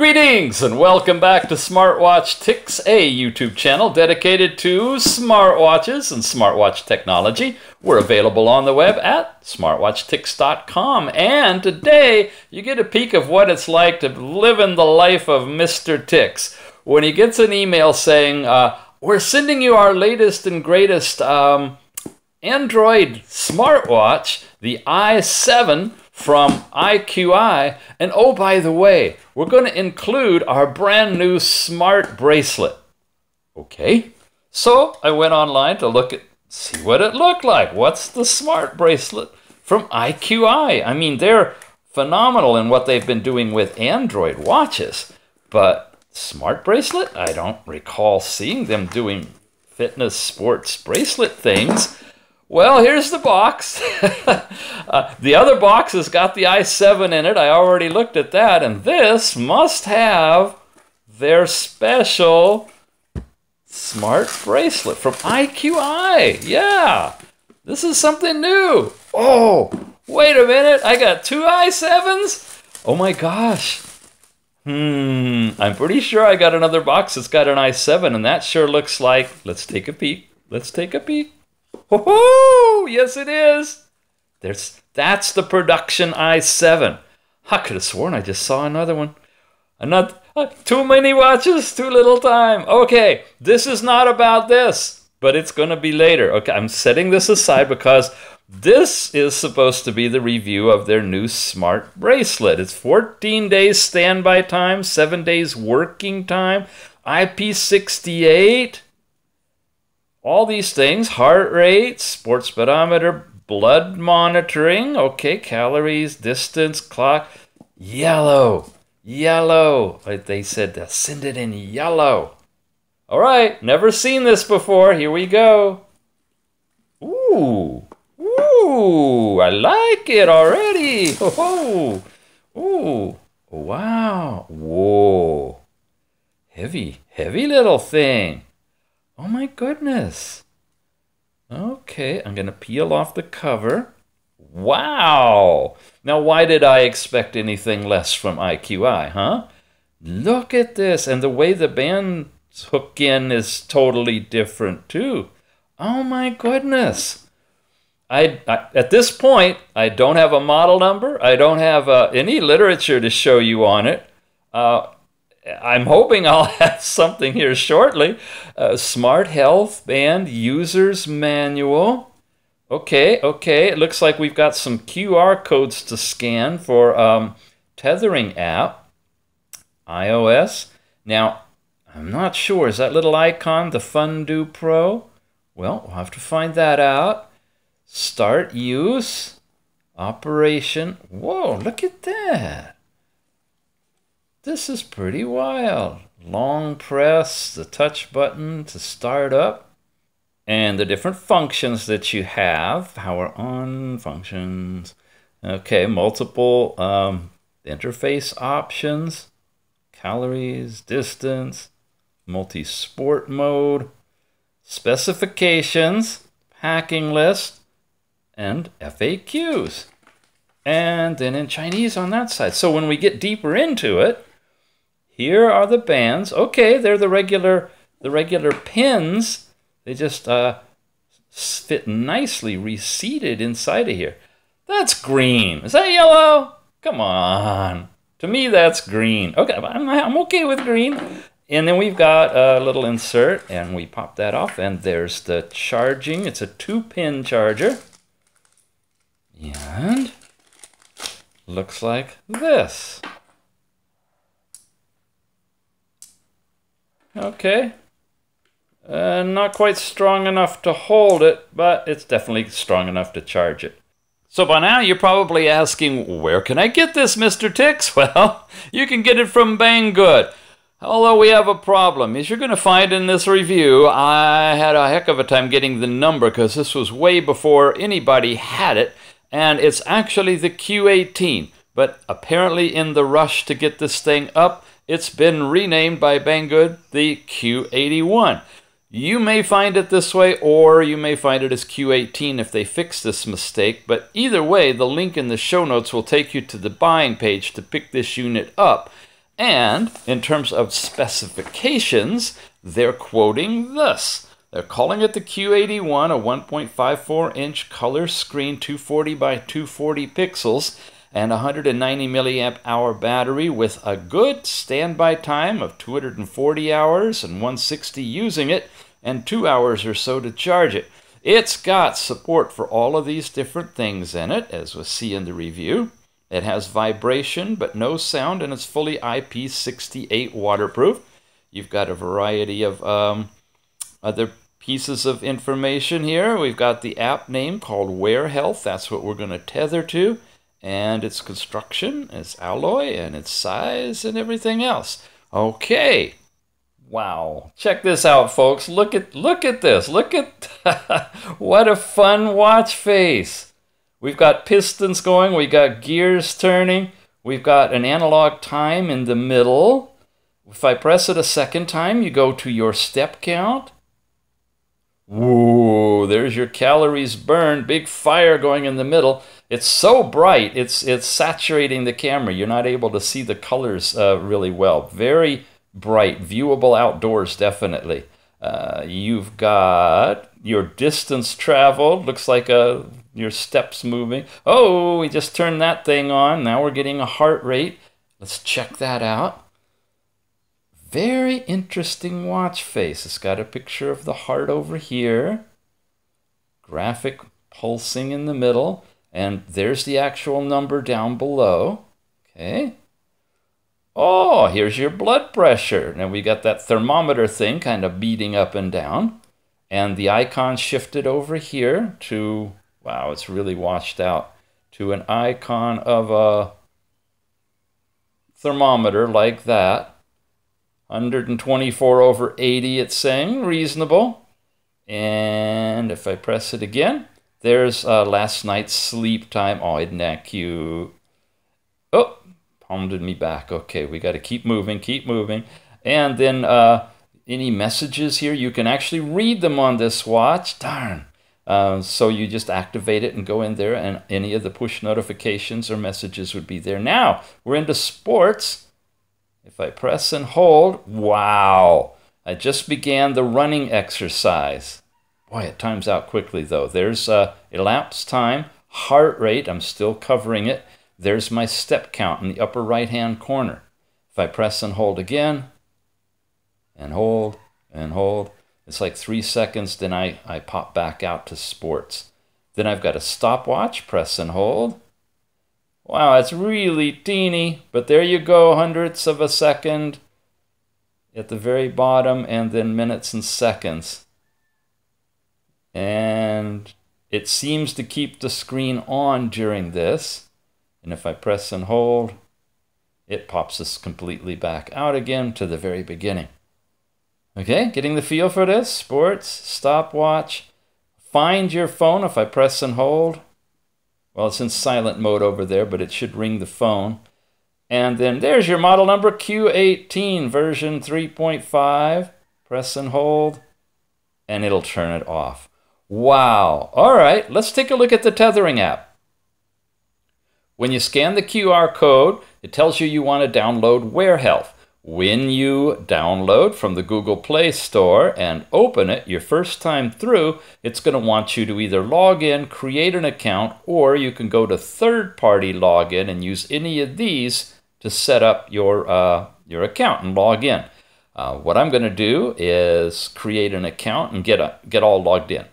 Greetings and welcome back to Smartwatch Ticks, a YouTube channel dedicated to smartwatches and smartwatch technology. We're available on the web at smartwatchticks.com, and today you get a peek of what it's like to live in the life of Mr. Ticks when he gets an email saying, we're sending you our latest and greatest Android smartwatch, the i7 from IQI, and oh, by the way, we're going to include our brand new smart bracelet. Okay, so I went online to see what it looked like. What's the smart bracelet from IQI? I mean, they're phenomenal in what they've been doing with Android watches, but smart bracelet? I don't recall seeing them doing fitness sports bracelet things. Well, here's the box. The other box has got the i7 in it. I already looked at that. And this must have their special smart bracelet from IQI. Yeah, this is something new. Oh, wait a minute. I got two i7s? Oh my gosh. I'm pretty sure I got another box that's got an i7, and that sure looks like, let's take a peek. Let's take a peek. Oh, yes it is. That's the production i7. I could have sworn I just saw another one. Too many watches, too little time. Okay, this is not about this, but it's going to be later. Okay, I'm setting this aside because this is supposed to be the review of their new smart bracelet. It's 14 days standby time, 7 days working time, IP68. All these things, heart rate, sports speedometer, blood monitoring, okay, calories, distance, clock, yellow. They said send it in yellow. All right, never seen this before. Here we go. Ooh, I like it already. Ooh, wow, whoa. Heavy little thing. Oh my goodness. Okay, I'm going to peel off the cover. Wow. Now, why did I expect anything less from IQI, huh? Look at this. And the way the bands hook in is totally different, too. Oh my goodness. At this point, I don't have a model number. I don't have any literature to show you on it. I'm hoping I'll have something here shortly. Smart Health Band User's Manual. Okay. It looks like we've got some QR codes to scan for Tethering app. iOS. Now, I'm not sure. Is that little icon the Fun-Do Pro? Well, we'll have to find that out. Start use. Operation. Whoa, look at that. This is pretty wild. Long press the touch button to start up. And the different functions that you have. Power on functions. Okay, multiple interface options. Calories, distance, multi-sport mode, specifications, packing list, and FAQs. And then in Chinese on that side. So when we get deeper into it, here are the bands. Okay, they're the regular pins. They just fit nicely reseated inside of here. That's green. Is that yellow? Come on. To me, that's green. Okay, I'm okay with green. And then we've got a little insert, and we pop that off, and there's the charging. It's a 2-pin charger. And looks like this. Okay. Not quite strong enough to hold it, but it's definitely strong enough to charge it. So by now you're probably asking, where can I get this, Mr. Ticks? Well, you can get it from Banggood. Although we have a problem. As you're going to find in this review, I had a heck of a time getting the number because this was way before anybody had it. And it's actually the Q18. But apparently in the rush to get this thing up, it's been renamed by Banggood the Q81. You may find it this way, or you may find it as Q18 if they fix this mistake, but either way, the link in the show notes will take you to the buying page to pick this unit up. And in terms of specifications, they're quoting this. They're calling it the Q81, a 1.54-inch color screen, 240 by 240 pixels, and 190 milliamp hour battery with a good standby time of 240 hours and 160 using it, and 2 hours or so to charge it. It's got support for all of these different things in it, as we'll see in the review. It has vibration but no sound, and it's fully IP68 waterproof. You've got a variety of other pieces of information here. We've got the app name called Wear Health. That's what we're going to tether to. And its construction, its alloy, and its size, and everything else. Okay. Wow. Check this out, folks. Look at this. Look at what a fun watch face. We've got pistons going. We got gears turning. We've got an analog time in the middle. If I press it a second time, you go to your step count. Whoa, there's your calories burned. Big fire going in the middle. It's so bright, it's saturating the camera. You're not able to see the colors really well. Very bright, viewable outdoors, definitely. You've got your distance traveled. Looks like your steps moving. Oh, we just turned that thing on. Now we're getting a heart rate. Let's check that out. Very interesting watch face. It's got a picture of the heart over here. Graphic pulsing in the middle. And there's the actual number down below. Okay. Oh, here's your blood pressure. Now we got that thermometer thing kind of beating up and down. And the icon shifted over here to, wow, it's really washed out, to an icon of a thermometer like that. 124/80, it's saying, reasonable. And if I press it again, there's last night's sleep time. Oh, isn't that cute? Oh, palmed me back. Okay, we got to keep moving, keep moving. And then any messages here, you can actually read them on this watch. Darn. So you just activate it and go in there, and any of the push notifications or messages would be there. Now, we're into sports. If I press and hold, wow, I just began the running exercise. Boy, it times out quickly though. There's elapsed time, heart rate, I'm still covering it. There's my step count in the upper right hand corner. If I press and hold again, and hold, it's like 3 seconds, then I pop back out to sports. Then I've got a stopwatch, press and hold. Wow, it's really teeny, but there you go, hundredths of a second at the very bottom, and then minutes and seconds. And it seems to keep the screen on during this. And if I press and hold, it pops us completely back out again to the very beginning. Okay, getting the feel for this? Sports, stopwatch. Find your phone if I press and hold. Well, it's in silent mode over there, but it should ring the phone. And then there's your model number, Q18, version 3.5. Press and hold, and it'll turn it off. Wow. All right, let's take a look at the Tethering app. When you scan the QR code, it tells you want to download Wear Health. When you download from the Google Play Store and open it your first time through, it's going to want you to either log in, create an account, or you can go to third-party login and use any of these to set up your account and log in. What I'm going to do is create an account and get all logged in.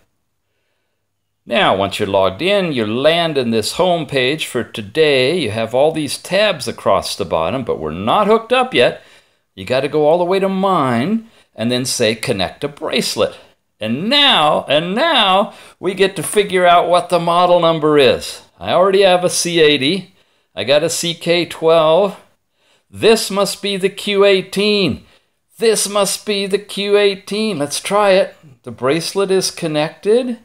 Now, once you're logged in, you land in this home page for today. You have all these tabs across the bottom, but we're not hooked up yet. You got to go all the way to Mine and then say connect a bracelet. And now we get to figure out what the model number is. I already have a C80. I got a CK12. This must be the Q18. This must be the Q18. Let's try it. The bracelet is connected.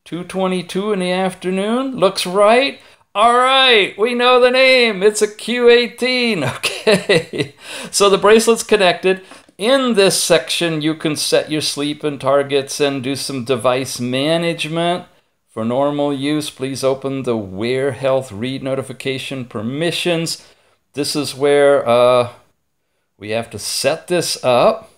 2:22 in the afternoon. Looks right. All right, we know the name. It's a Q18. Okay. So the bracelet's connected. In this section, you can set your sleep and targets and do some device management. For normal use, please open the Wear Health read notification permissions. this is where we have to set this up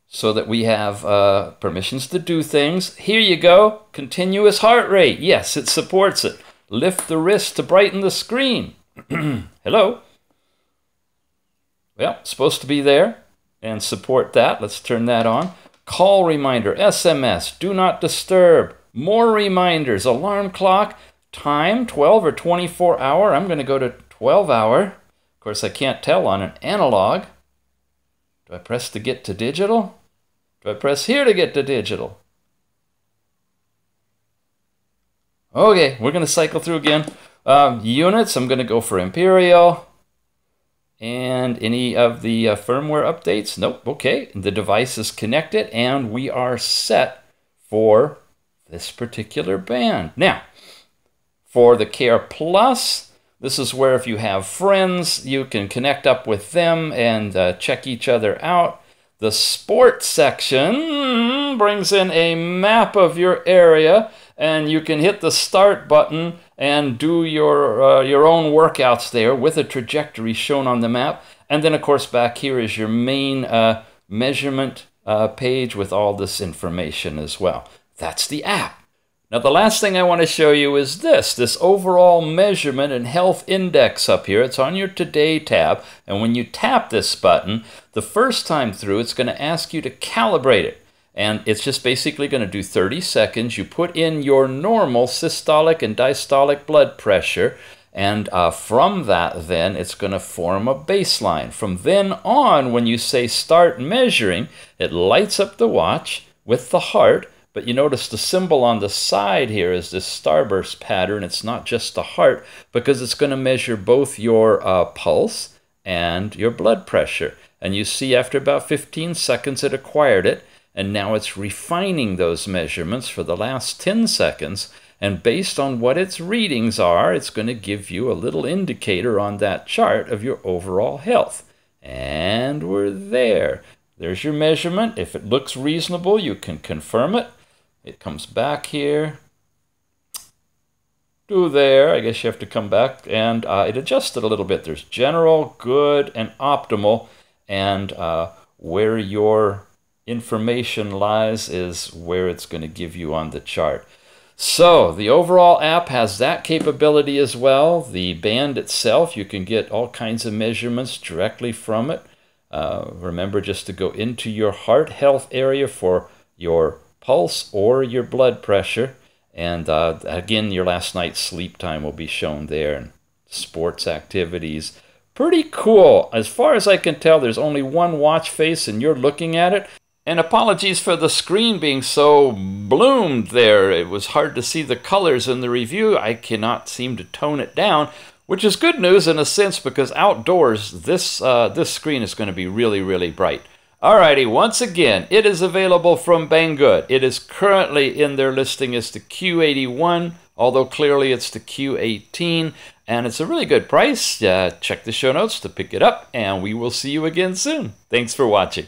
so that we have permissions to do things. Here you go, continuous heart rate. Yes, it supports it. Lift the wrist to brighten the screen. Hello. Well, supposed to be there and support that. Let's turn that on. Call reminder, SMS, do not disturb. More reminders, alarm clock, time, 12 or 24 hour. I'm going to go to 12 hour. Of course, I can't tell on an analog. Do I press to get to digital? Do I press here to get to digital? Okay, we're going to cycle through again. Units, I'm going to go for imperial. And any of the firmware updates? Nope, okay. The device is connected and we are set for this particular band. Now, for the Care Plus, this is where if you have friends, you can connect up with them and check each other out. The Sports section brings in a map of your area, and you can hit the start button and do your own workouts there with a trajectory shown on the map. And then, of course, back here is your main measurement page with all this information as well. That's the app. Now, the last thing I want to show you is this overall measurement and health index up here. It's on your Today tab, and when you tap this button, the first time through, it's going to ask you to calibrate it. And it's just basically going to do 30 seconds. You put in your normal systolic and diastolic blood pressure, and from that, then, it's going to form a baseline. From then on, when you say start measuring, it lights up the watch with the heart. But you notice the symbol on the side here is this starburst pattern. It's not just the heart, because it's going to measure both your pulse and your blood pressure. And you see after about 15 seconds it acquired it, and now it's refining those measurements for the last 10 seconds. And based on what its readings are, it's going to give you a little indicator on that chart of your overall health. And we're there. There's your measurement. If it looks reasonable, you can confirm it. It comes back here to there. I guess you have to come back, and it adjusted a little bit. There's general, good, and optimal, and where your information lies is where it's going to give you on the chart. So the overall app has that capability as well. The band itself, you can get all kinds of measurements directly from it. Remember just to go into your heart health area for your pulse or your blood pressure, and again, your last night's sleep time will be shown there, and sports activities. Pretty cool. As far as I can tell, there's only one watch face and you're looking at it. And apologies for the screen being so bloomed there. It was hard to see the colors in the review. I cannot seem to tone it down, which is good news in a sense, because outdoors this screen is going to be really, really bright. Alrighty, once again, it is available from Banggood. It is currently in their listing as the Q81, although clearly it's the Q18, and it's a really good price. Check the show notes to pick it up, and we will see you again soon. Thanks for watching.